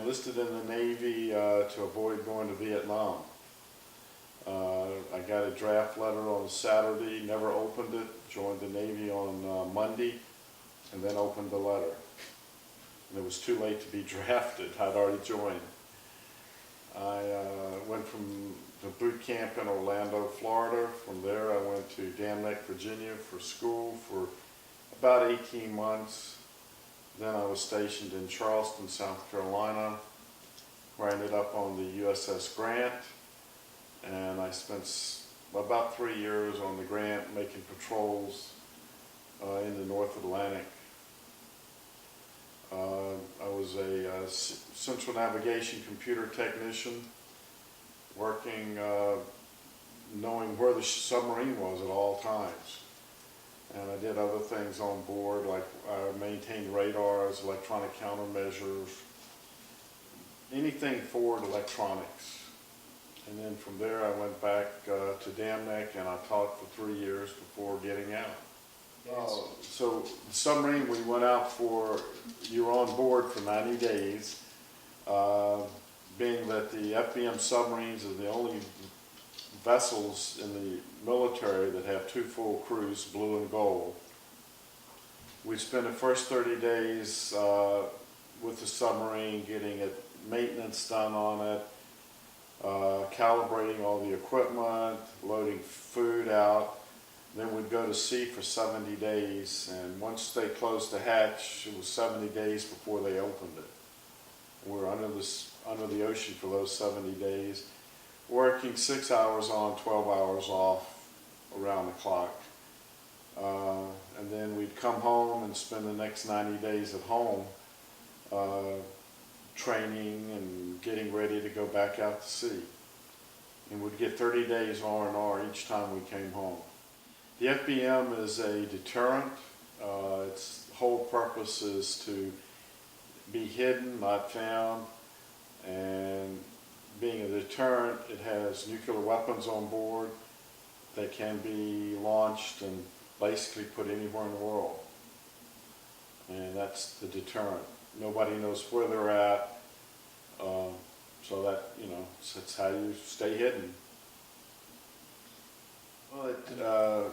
enlisted in the Navy to avoid going to Vietnam. I got a draft letter on Saturday, never opened it, joined the Navy on Monday, and then opened the letter. And it was too late to be drafted. I'd already joined. I went from the boot camp in Orlando, Florida. From there I went to Dam Neck, Virginia for school for about 18 months. Then I was stationed in Charleston, South Carolina, where I ended up on the USS Grant. And I spent about 3 years on the Grant making patrols in the North Atlantic. I was a central navigation computer technician, working, knowing where the submarine was at all times. And I did other things on board, like I maintained radars, electronic countermeasures, anything forward electronics. And then from there I went back to Dam Neck and I taught for 3 years before getting out. So the submarine we went out for, you were on board for 90 days, being that the FBM submarines are the only vessels in the military that have 2 full crews, blue and gold. We spent the first 30 days with the submarine, getting maintenance done on it, calibrating all the equipment, loading food out. Then we'd go to sea for 70 days, and once they closed the hatch, it was 70 days before they opened it. We were under the ocean for those 70 days, working 6 hours on, 12 hours off, around the clock. And then we'd come home and spend the next 90 days at home, training and getting ready to go back out to sea. And we'd get 30 days R&R each time we came home. The FBM is a deterrent. Its whole purpose is to be hidden, not found, and being a deterrent, it has nuclear weapons on board that can be launched and basically put anywhere in the world. And that's the deterrent. Nobody knows where they're at, so that, you know, it's how you stay hidden. Well,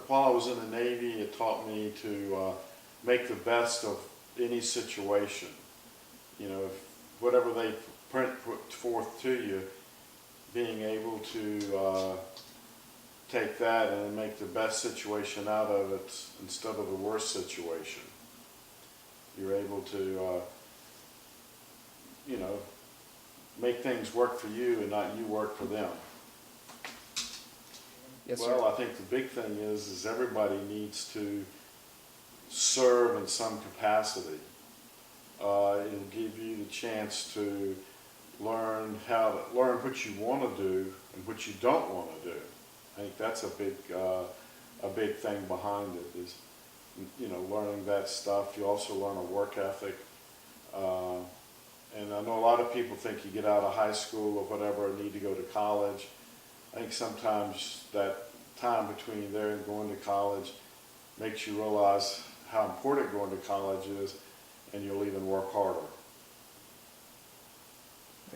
while I was in the Navy, it taught me to make the best of any situation. You know, if whatever they put forth to you, being able to take that and make the best situation out of it instead of the worst situation. You're able to, you know, make things work for you and not you work for them. Yes, well, sir. I think the big thing is everybody needs to serve in some capacity. It'll give you the chance to learn what you want to do and what you don't want to do. I think that's a big thing behind it is, you know, learning that stuff. You also learn a work ethic. And I know a lot of people think you get out of high school or whatever and need to go to college. I think sometimes that time between there and going to college makes you realize how important going to college is, and you'll even work harder.